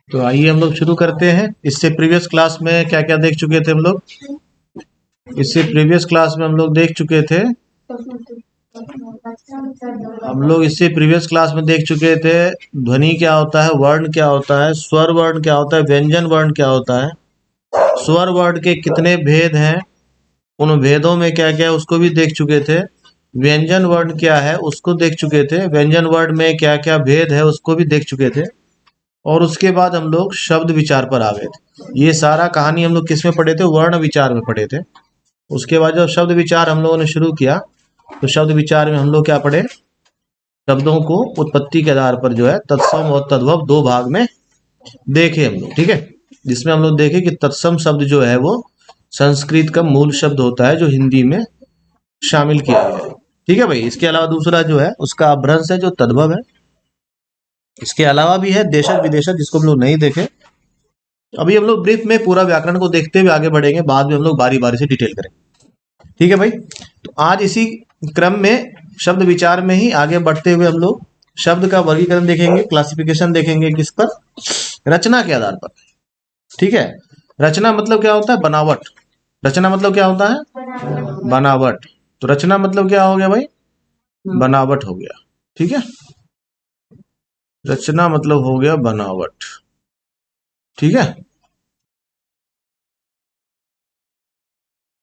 तो आइए हम लोग शुरू करते हैं। इससे प्रीवियस क्लास में क्या क्या देख चुके थे हम लोग? इससे प्रीवियस क्लास में हम लोग देख चुके थे, इससे प्रीवियस क्लास में देख चुके थे ध्वनि क्या होता है, वर्ण क्या होता है, स्वर वर्ण क्या होता है, व्यंजन वर्ण क्या होता है, स्वर वर्ण के कितने भेद हैं, उन भेदों में क्या क्या है उसको भी देख चुके थे। व्यंजन वर्ण क्या है उसको देख चुके थे, व्यंजन वर्ण में क्या क्या भेद है उसको भी देख चुके थे। और उसके बाद हम लोग शब्द विचार पर आ गए थे। ये सारा कहानी हम लोग किस में पढ़े थे? वर्ण विचार में पढ़े थे। उसके बाद जब शब्द विचार हम लोगों ने शुरू किया तो शब्द विचार में हम लोग क्या पढ़े? शब्दों को उत्पत्ति के आधार पर जो है तत्सम और तद्भव दो भाग में देखे हम लोग, ठीक है। जिसमें हम लोग देखे कि तत्सम शब्द जो है वो संस्कृत का मूल शब्द होता है जो हिंदी में शामिल किया गया है, ठीक है भाई। इसके अलावा दूसरा जो है उसका अपभ्रंश है जो तद्भव है। इसके अलावा भी है देशज विदेशज जिसको हम लोग नहीं देखे। अभी हम लोग ब्रीफ में पूरा व्याकरण को देखते हुए आगे बढ़ेंगे, बाद में हम लोग बारी बारी से डिटेल करेंगे, ठीक है भाई। तो आज इसी क्रम में शब्द विचार में ही आगे बढ़ते हुए हम लोग शब्द का वर्गीकरण देखेंगे, क्लासिफिकेशन देखेंगे, किस पर? रचना के आधार पर, ठीक है। रचना मतलब क्या होता है? बनावट। रचना मतलब क्या होता है? बनावट। तो रचना मतलब क्या हो गया भाई? बनावट हो गया, ठीक है। रचना मतलब हो गया बनावट, ठीक है।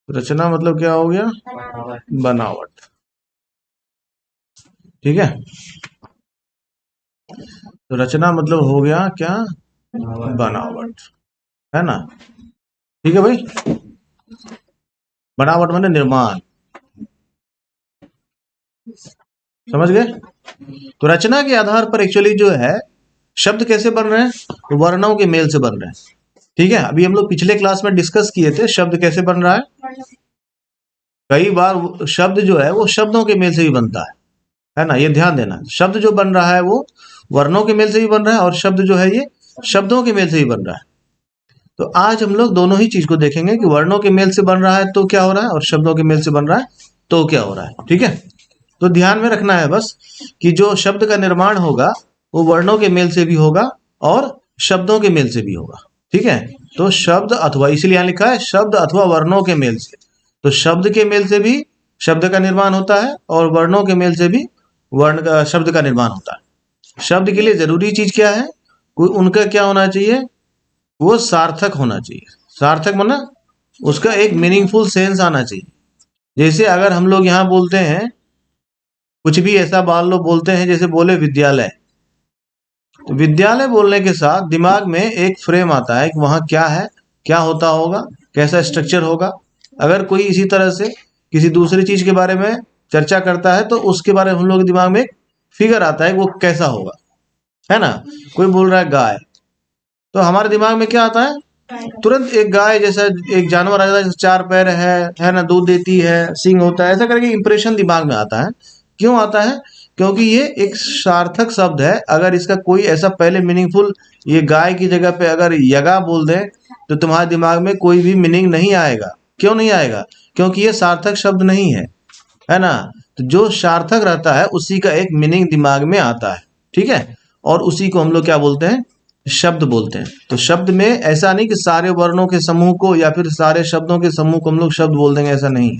रचना मतलब क्या हो गया? बनावट, ठीक है। तो रचना मतलब हो गया क्या? बनावट, है ना, ठीक है भाई। बनावट माने निर्माण, समझ गए। तो रचना के आधार पर एक्चुअली जो है शब्द कैसे बन रहे हैं? तो वर्णों के मेल से बन रहे हैं, ठीक है। अभी हम लोग पिछले क्लास में डिस्कस किए थे शब्द कैसे बन रहा है। कई बार शब्द जो है वो शब्दों के मेल से भी बनता है ना। ये ध्यान देना, शब्द जो बन रहा है वो वर्णों के मेल से भी बन रहा है और शब्द जो है ये शब्दों के मेल से भी बन रहा है। तो आज हम लोग दोनों ही चीज को देखेंगे कि वर्णों के मेल से बन रहा है तो क्या हो रहा है और शब्दों के मेल से बन रहा है तो क्या हो रहा है, ठीक है। तो ध्यान में रखना है बस कि जो शब्द का निर्माण होगा वो वर्णों के मेल से भी होगा और शब्दों के मेल से भी होगा, ठीक है। तो शब्द अथवा, इसीलिए यहां लिखा है शब्द अथवा वर्णों के मेल से। तो शब्द के मेल से भी शब्द का निर्माण होता है और वर्णों के मेल से भी वर्ण का शब्द का निर्माण होता है। शब्द के लिए जरूरी चीज क्या है? कोई उनका क्या होना चाहिए? वो सार्थक होना चाहिए। सार्थक माना उसका एक मीनिंगफुल सेंस आना चाहिए। जैसे अगर हम लोग यहाँ बोलते हैं कुछ भी ऐसा मान लो बोलते हैं, जैसे बोले विद्यालय, तो विद्यालय बोलने के साथ दिमाग में एक फ्रेम आता है कि वहां क्या है, क्या होता होगा, कैसा स्ट्रक्चर होगा। अगर कोई इसी तरह से किसी दूसरी चीज के बारे में चर्चा करता है तो उसके बारे में हम लोग के दिमाग में एक फिगर आता है कि वो कैसा होगा, है ना। कोई बोल रहा है गाय, तो हमारे दिमाग में क्या आता है? तुरंत एक गाय जैसा एक जानवर आ जाता है, जैसे चार पैर है ना, दूध देती है, सिंग होता है, ऐसा करके इंप्रेशन दिमाग में आता है। क्यों आता है? क्योंकि ये एक सार्थक शब्द है। अगर इसका कोई ऐसा पहले मीनिंगफुल, ये गाय की जगह पे अगर यगा बोल दें तो तुम्हारे दिमाग में कोई भी मीनिंग नहीं आएगा। क्यों नहीं आएगा? क्योंकि ये सार्थक शब्द नहीं है ना। तो जो सार्थक रहता है उसी का एक मीनिंग दिमाग में आता है, ठीक है। और उसी को हम लोग क्या बोलते हैं? शब्द बोलते हैं। तो शब्द में ऐसा नहीं कि सारे वर्णों के समूह को या फिर सारे शब्दों के समूह को हम लोग शब्द बोल देंगे, ऐसा नहीं।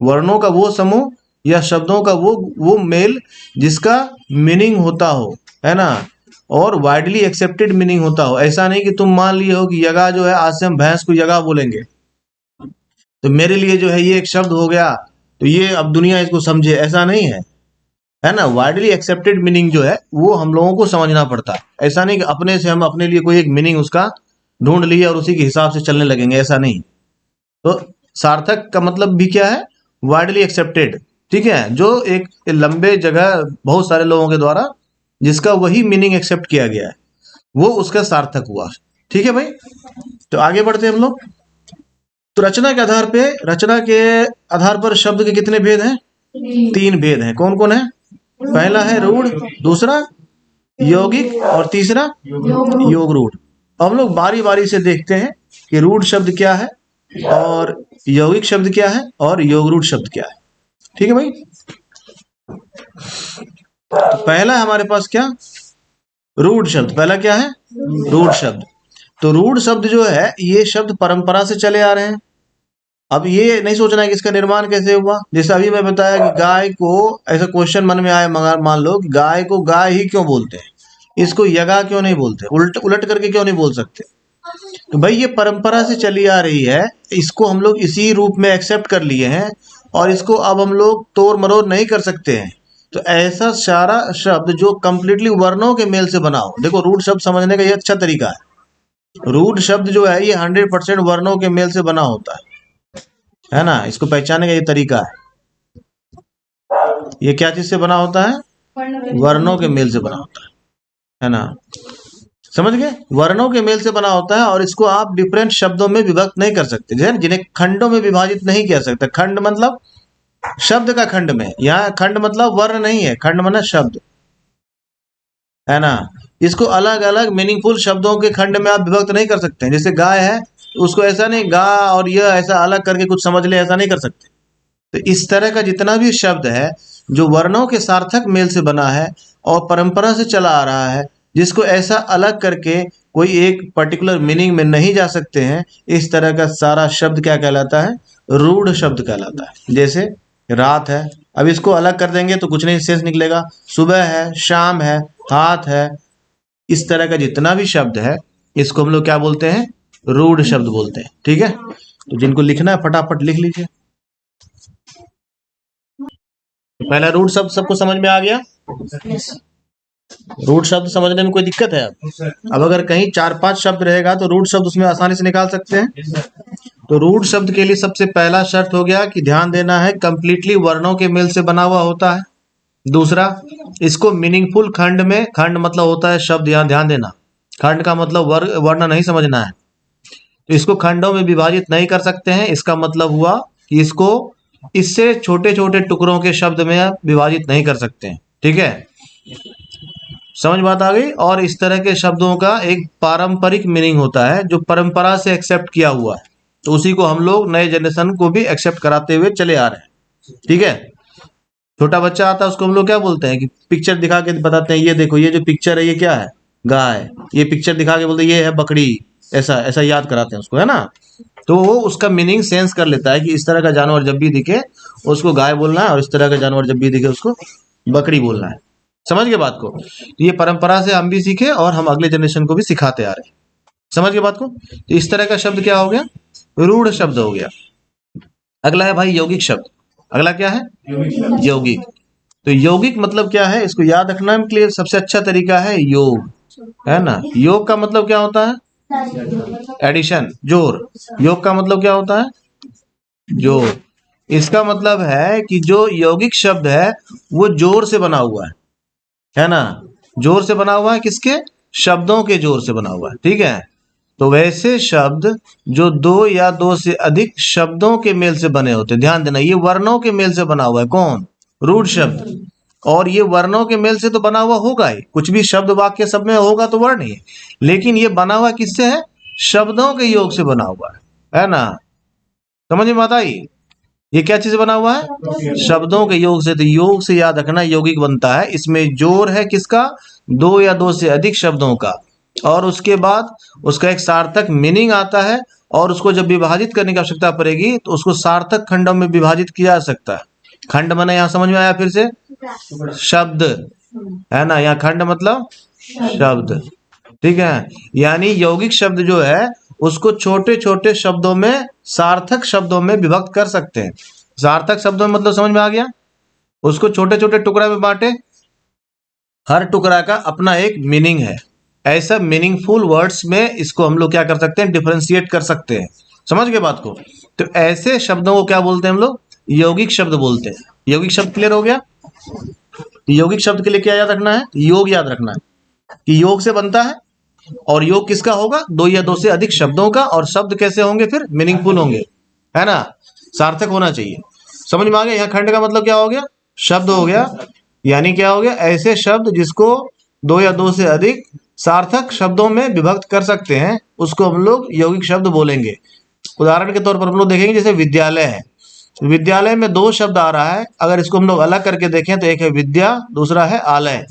वर्णों का वो समूह या शब्दों का वो मेल जिसका मीनिंग होता हो, है ना, और वाइडली एक्सेप्टेड मीनिंग होता हो। ऐसा नहीं कि तुम मान लिए हो कि यगा जो है आज से हम भैंस को यगा बोलेंगे तो मेरे लिए जो है ये एक शब्द हो गया तो ये अब दुनिया इसको समझे, ऐसा नहीं है ना। वाइडली एक्सेप्टेड मीनिंग जो है वो हम लोगों को समझना पड़ता है। ऐसा नहीं कि अपने से हम अपने लिए कोई एक मीनिंग उसका ढूंढ लिए और उसी के हिसाब से चलने लगेंगे, ऐसा नहीं। तो सार्थक का मतलब भी क्या है? वाइडली एक्सेप्टेड, ठीक है। जो एक लंबे जगह बहुत सारे लोगों के द्वारा जिसका वही मीनिंग एक्सेप्ट किया गया है वो उसका सार्थक हुआ, ठीक है भाई। तो आगे बढ़ते हैं हम लोग। तो रचना के आधार पर शब्द के कितने भेद हैं? तीन भेद हैं। कौन कौन है? पहला है रूढ़, दूसरा यौगिक और तीसरा योग रूढ़। हम लोग बारी बारी से देखते हैं कि रूढ़ शब्द क्या है और यौगिक शब्द क्या है और योग रूढ़ शब्द क्या है, ठीक है भाई। तो पहला हमारे पास क्या? रूढ़ शब्द। पहला क्या है? रूढ़ शब्द। तो रूढ़ शब्द जो है ये शब्द परंपरा से चले आ रहे हैं। अब ये नहीं सोचना है कि इसका निर्माण कैसे हुआ। जैसे अभी मैं बताया कि गाय को, ऐसा क्वेश्चन मन में आया, मगर मान लो कि गाय को गाय ही क्यों बोलते हैं, इसको यगा क्यों नहीं बोलते, उल्ट उलट करके क्यों नहीं बोल सकते? तो भाई ये परंपरा से चली आ रही है, इसको हम लोग इसी रूप में एक्सेप्ट कर लिए हैं और इसको अब हम लोग तोड़ मरोड़ नहीं कर सकते हैं। तो ऐसा सारा शब्द जो कंप्लीटली वर्णों के मेल से बना हो, देखो रूढ़ शब्द समझने का ये अच्छा तरीका है। रूढ़ शब्द जो है ये 100% वर्णों के मेल से बना होता है ना। इसको पहचानने का ये तरीका है। ये क्या चीज से बना होता है? वर्णों के मेल से बना होता है ना। समझ गए? वर्णों के मेल से बना होता है और इसको आप डिफरेंट शब्दों में विभक्त नहीं कर सकते, जिन्हें खंडों में विभाजित नहीं किया सकता। खंड मतलब शब्द का खंड में, यहाँ खंड मतलब वर्ण नहीं है, खंड मतलब शब्द है ना। इसको अलग अलग मीनिंगफुल शब्दों के खंड में आप विभक्त नहीं कर सकते हैं। जैसे गाय है, उसको ऐसा नहीं गा और यह ऐसा अलग करके कुछ समझ ले, ऐसा नहीं कर सकते। तो इस तरह का जितना भी शब्द है जो वर्णों के सार्थक मेल से बना है और परंपरा से चला आ रहा है, जिसको ऐसा अलग करके कोई एक पर्टिकुलर मीनिंग में नहीं जा सकते हैं, इस तरह का सारा शब्द क्या कहलाता है? रूढ़ शब्द कहलाता है। जैसे रात है, अब इसको अलग कर देंगे तो कुछ नहीं शेष निकलेगा। सुबह है, शाम है, हाथ है, इस तरह का जितना भी शब्द है इसको हम लोग क्या बोलते हैं? रूढ़ शब्द बोलते हैं। ठीक है, तो जिनको लिखना है फटाफट लिख लीजिए। पहला रूट शब्द सबको समझ में आ गया? रूट शब्द समझने में कोई दिक्कत है? अब अगर कहीं 4-5 शब्द रहेगा तो रूट शब्द उसमें आसानी से निकाल सकते हैं। तो रूट शब्द के लिए सबसे पहला शर्त हो गया कि ध्यान देना है कंप्लीटली वर्णों के मेल से बना हुआ होता है। दूसरा, इसको मीनिंगफुल खंड में, खंड मतलब होता है शब्द, यहाँ ध्यान देना, खंड का मतलब वर्ण नहीं समझना है। तो इसको खंडों में विभाजित नहीं कर सकते हैं। इसका मतलब हुआ कि इसको इससे छोटे छोटे टुकड़ों के शब्द में विभाजित नहीं कर सकते हैं। ठीक है, समझ बात आ गई? और इस तरह के शब्दों का एक पारंपरिक मीनिंग होता है जो परंपरा से एक्सेप्ट किया हुआ है, तो उसी को हम लोग नए जनरेशन को भी एक्सेप्ट कराते हुए चले आ रहे हैं। ठीक है, छोटा बच्चा आता है उसको हम लोग क्या बोलते हैं कि पिक्चर दिखा के बताते हैं, ये देखो ये जो पिक्चर है ये क्या है? गाय। ये पिक्चर दिखा के बोलते हैं ये है बकरी, ऐसा ऐसा याद कराते हैं उसको, है ना। तो वो उसका मीनिंग सेंस कर लेता है कि इस तरह का जानवर जब भी दिखे उसको गाय बोलना है और इस तरह का जानवर जब भी दिखे उसको बकरी बोलना है। समझ गए बात को? तो ये परंपरा से हम भी सीखे और हम अगले जनरेशन को भी सिखाते आ रहे हैं। समझ गए बात को? तो इस तरह का शब्द क्या हो गया? रूढ़ शब्द हो गया। अगला है भाई यौगिक शब्द। अगला क्या है? यौगिक। तो यौगिक मतलब क्या है, इसको याद रखना के लिए सबसे अच्छा तरीका है योग, है ना। योग का मतलब क्या होता है? एडिशन, जोड़। योग का मतलब क्या होता है? जोड़। इसका मतलब है कि जो यौगिक शब्द है वो जोड़ से बना हुआ है ना। जोड़ से बना हुआ है, किसके? शब्दों के जोड़ से बना हुआ है। ठीक है, तो वैसे शब्द जो दो या दो से अधिक शब्दों के मेल से बने होते, ध्यान देना, ये वर्णों के मेल से बना हुआ है। कौन? रूढ़ शब्द। और ये वर्णों के मेल से तो बना हुआ होगा ही, कुछ भी शब्द वाक्य सब में होगा तो वर्ण ही है, लेकिन ये बना हुआ किससे है? शब्दों के योग से बना हुआ है ना। समझ में आता है? ये क्या चीज बना हुआ है? शब्दों के योग से। तो योग से याद रखना यौगिक बनता है। इसमें जोड़ है किसका? दो या दो से अधिक शब्दों का, और उसके बाद उसका एक सार्थक मीनिंग आता है, और उसको जब विभाजित करने की आवश्यकता पड़ेगी तो उसको सार्थक खंडों में विभाजित किया जा सकता है। खंड माने यहाँ समझ में आया फिर से? शब्द, है ना। यहाँ खंड मतलब शब्द। ठीक है, यानी यौगिक शब्द जो है उसको छोटे छोटे शब्दों में, सार्थक शब्दों में विभक्त कर सकते हैं। सार्थक शब्दों में मतलब समझ में आ गया? उसको छोटे छोटे टुकड़ा में बांटे, हर टुकड़ा का अपना एक मीनिंग है। ऐसा मीनिंगफुल वर्ड्स में इसको हम लोग क्या कर सकते हैं? डिफरेंशिएट कर सकते हैं। समझ गए बात को? तो ऐसे शब्दों को क्या बोलते हैं हम लोग? यौगिक शब्द बोलते हैं। यौगिक शब्द क्लियर हो गया? यौगिक शब्द के लिए क्या याद रखना है? योग याद रखना है कि योग से बनता है, और योग किसका होगा? दो या दो से अधिक शब्दों का, और शब्द कैसे होंगे? फिर मीनिंगफुल होंगे, है ना, सार्थक होना चाहिए। समझ में आ गया? यहाँ खंड का मतलब क्या हो गया? शब्द हो गया। यानी क्या हो गया? ऐसे शब्द जिसको दो या दो से अधिक सार्थक शब्दों में विभक्त कर सकते हैं, उसको हम लोग यौगिक शब्द बोलेंगे। उदाहरण के तौर पर हम लोग देखेंगे, जैसे विद्यालय है, विद्यालय में दो शब्द आ रहा है, अगर इसको हम लोग अलग करके देखें तो एक है विद्या, दूसरा है आलय।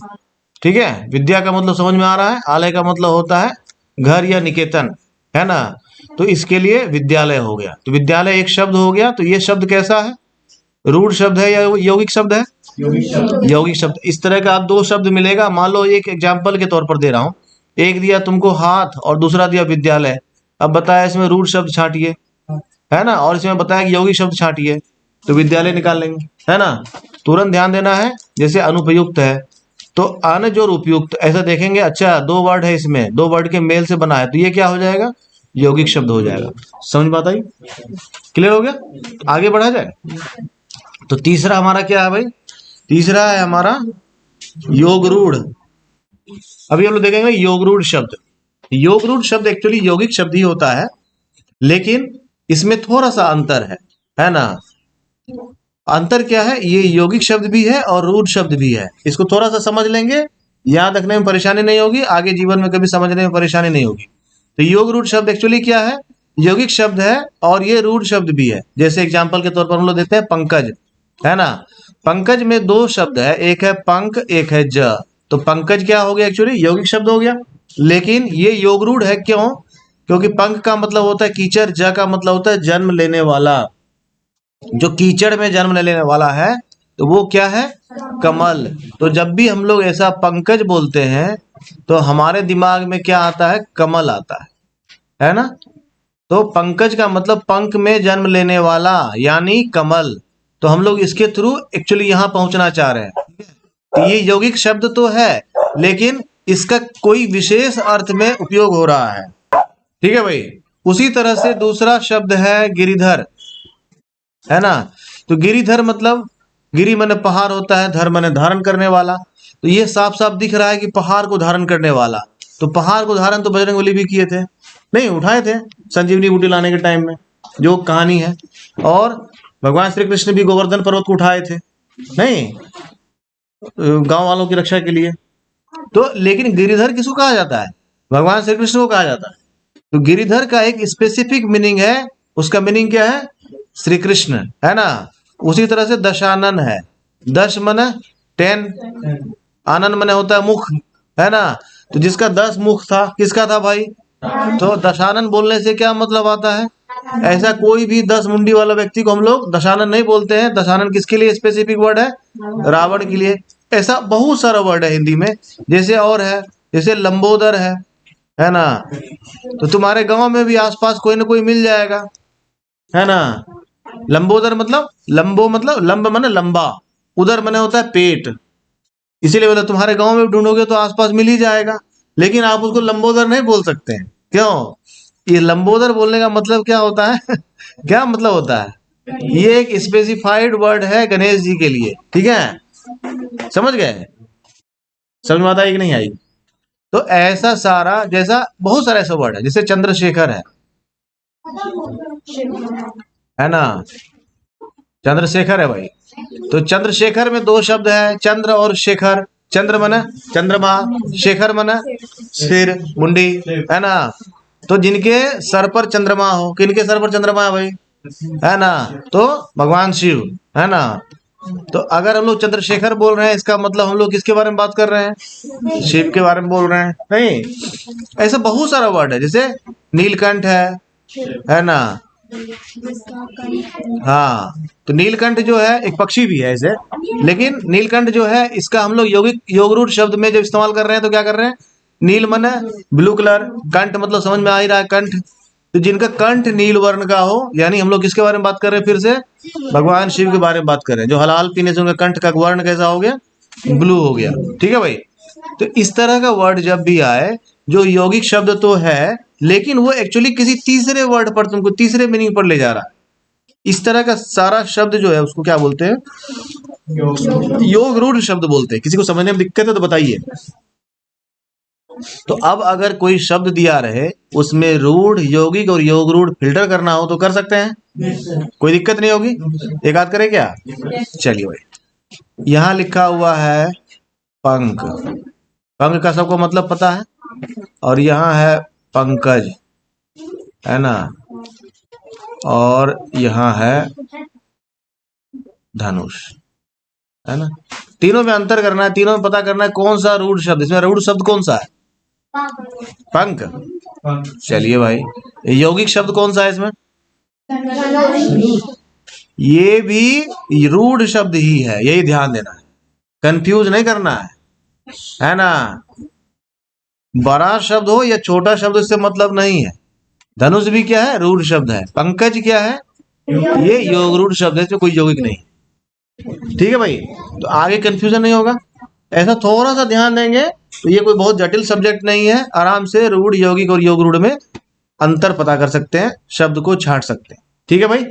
ठीक है, विद्या का मतलब समझ में आ रहा है, आलय का मतलब होता है घर या निकेतन, है ना। तो इसके लिए विद्यालय हो गया, तो विद्यालय एक शब्द हो गया। तो ये शब्द कैसा है, रूढ़ शब्द है या यौगिक शब्द है, यौगिक शब्द। इस तरह का आप दो शब्द मिलेगा, मान लो एक एग्जाम्पल के तौर पर दे रहा हूँ, एक दिया तुमको हाथ और दूसरा दिया विद्यालय। अब बताया इसमें रूढ़ शब्द छांटिए, है ना, और इसमें बताया कि यौगिक शब्द छांटिए, तो विद्यालय निकाल लेंगे, है ना। तुरंत ध्यान देना है, जैसे अनुपयुक्त है तो अन जोर उपयुक्त, ऐसा देखेंगे, अच्छा दो वर्ड है इसमें, दो वर्ड के मेल से बना है, तो ये क्या हो जाएगा, यौगिक शब्द हो जाएगा। समझ बात आई, क्लियर हो गया, आगे बढ़ा जाए। तो तीसरा हमारा क्या है भाई, तीसरा है हमारा योगरूढ़। अभी हम लोग देखेंगे योगरूढ़ शब्द। योगरूढ़ शब्द एक्चुअली यौगिक शब्द ही होता है, लेकिन इसमें थोड़ा सा अंतर है ना। अंतर क्या है, ये यौगिक शब्द भी है और रूढ़ शब्द भी है, इसको थोड़ा सा समझ लेंगे, याद रखने में परेशानी नहीं होगी, आगे जीवन में कभी समझने में परेशानी नहीं होगी। तो योग रूढ़ शब्द एक्चुअली क्या है, यौगिक शब्द है और ये रूढ़ शब्द भी है। जैसे एग्जाम्पल के तौर पर हम लोग देते हैं पंकज, है ना। पंकज में दो शब्द है, एक है पंक, एक है ज, तो पंकज क्या हो गया, एक्चुअली यौगिक शब्द हो गया। लेकिन ये योगरूढ़ है, क्यों, क्योंकि पंक का मतलब होता है कीचड़, ज का मतलब होता है जन्म लेने वाला, जो कीचड़ में जन्म लेने वाला है तो वो क्या है, कमल। तो जब भी हम लोग ऐसा पंकज बोलते हैं तो हमारे दिमाग में क्या आता है, कमल आता है ना। तो पंकज का मतलब पंख में जन्म लेने वाला यानी कमल। तो हम लोग इसके थ्रू एक्चुअली यहाँ पहुंचना चाह रहे हैं। तो ये यौगिक शब्द तो है, लेकिन इसका कोई विशेष अर्थ में उपयोग हो रहा है, ठीक है भाई। उसी तरह से दूसरा शब्द है गिरिधर, है ना। तो गिरिधर मतलब, गिरि माने पहाड़ होता है, धर माने धारण करने वाला। तो ये साफ साफ दिख रहा है कि पहाड़ को धारण करने वाला। तो पहाड़ को धारण तो बजरंगबली भी किए थे, नहीं उठाए थे संजीवनी बूटी लाने के टाइम में, जो कहानी है। और भगवान श्री कृष्ण भी गोवर्धन पर्वत को उठाए थे, नहीं, गांव वालों की रक्षा के लिए। तो लेकिन गिरिधर किसको कहा जाता है, भगवान श्री कृष्ण को कहा जाता है। तो गिरिधर का एक स्पेसिफिक मीनिंग है, उसका मीनिंग क्या है, श्री कृष्ण, है ना। उसी तरह से दशानन है, दश मन 10, आनंद मन होता है मुख, है ना। तो जिसका 10 मुख था, किसका था भाई, तो दशानन बोलने से क्या मतलब आता है, ऐसा कोई भी 10 मुंडी वाला व्यक्ति को हम लोग दशानन नहीं बोलते हैं। दशानन किसके लिए स्पेसिफिक वर्ड है, रावण के लिए। ऐसा बहुत सारा वर्ड है हिंदी में, जैसे और है, जैसे लंबोदर है ना। तो तुम्हारे गांव में भी आसपास कोई ना कोई मिल जाएगा, है ना। लंबोदर मतलब, लंबो मतलब लंब माने लंबा, उदर माने होता है पेट, इसीलिए बोला तुम्हारे गांव में ढूंढोगे तो आसपास मिल ही जाएगा। लेकिन आप उसको लंबोदर नहीं बोल सकते हैं, क्यों, ये लंबोदर बोलने का मतलब क्या होता है क्या मतलब होता है, ये एक स्पेसिफाइड वर्ड है गणेश जी के लिए, ठीक है, समझ गए, समझ में आता है कि नहीं आई। तो ऐसा सारा, जैसा बहुत सारा ऐसा वर्ड है, जैसे चंद्रशेखर है ना, चंद्रशेखर है भाई। तो चंद्रशेखर में दो शब्द है, चंद्र और शेखर। चंद्र मना चंद्रमा, शेखर मना सिर मुंडी, है ना। तो जिनके सर पर चंद्रमा हो, किनके सर पर चंद्रमा है भाई, है ना, तो भगवान शिव, है ना। तो अगर हम लोग चंद्रशेखर बोल रहे हैं, इसका मतलब हम लोग किसके बारे में बात कर रहे हैं, शिव के बारे में बोल रहे हैं, नहीं। ऐसा बहुत सारा वर्ड है, जैसे नीलकंठ है ना। हाँ, तो नीलकंठ जो है एक पक्षी भी है ऐसे, लेकिन नीलकंठ जो है इसका हम लोग यौगिक योगरूढ़ शब्द में जब इस्तेमाल कर रहे हैं तो क्या कर रहे हैं, नील मन ब्लू कलर, कंठ मतलब समझ में आ ही रहा है कंठ। तो जिनका कंठ नील वर्ण का हो, यानी हम लोग किसके बारे में बात कर रहे हैं, फिर से भगवान शिव के बारे में बात कर रहे हैं। जो हलाल पीने से उनका कंठ का वर्ण कैसा हो गया, ब्लू हो गया, ठीक है भाई। तो इस तरह का वर्ड जब भी आए, जो यौगिक शब्द तो है, लेकिन वो एक्चुअली किसी तीसरे वर्ड पर, तुमको तीसरे मीनिंग पर ले जा रहा है। इस तरह का सारा शब्द जो है उसको क्या बोलते हैं, योग रूढ़ शब्द बोलते हैं। किसी को समझने में दिक्कत है तो बताइए। तो अब अगर कोई शब्द दिया रहे, उसमें रूढ़, यौगिक और योग रूढ़ फिल्टर करना हो तो कर सकते हैं, कोई दिक्कत नहीं होगी। एक आध करें क्या, चलिए भाई। यहाँ लिखा हुआ है पंख, पंख का सबको मतलब पता है, और यहाँ है पंकज, है ना, और यहाँ है धनुष, है ना। तीनों में अंतर करना है, तीनों में पता करना है कौन सा रूढ़ शब्द, इसमें रूढ़ शब्द कौन सा है? पंख। चलिए भाई, यौगिक शब्द कौन सा है इसमें? ये भी रूढ़ शब्द ही है, यही ध्यान देना है, कंफ्यूज नहीं करना है ना। बड़ा शब्द हो या छोटा शब्द इससे मतलब नहीं है। धनुष भी क्या है? रूढ़ शब्द है। पंकज क्या है? ये योग रूढ़ शब्द है, इसमें कोई यौगिक नहीं। ठीक है भाई, तो आगे कंफ्यूजन नहीं होगा। ऐसा थोड़ा सा ध्यान देंगे तो ये कोई बहुत जटिल सब्जेक्ट नहीं है, आराम से रूढ़ यौगिक और योग रूढ़ में अंतर पता कर सकते हैं, शब्द को छांट सकते हैं। ठीक है भाई।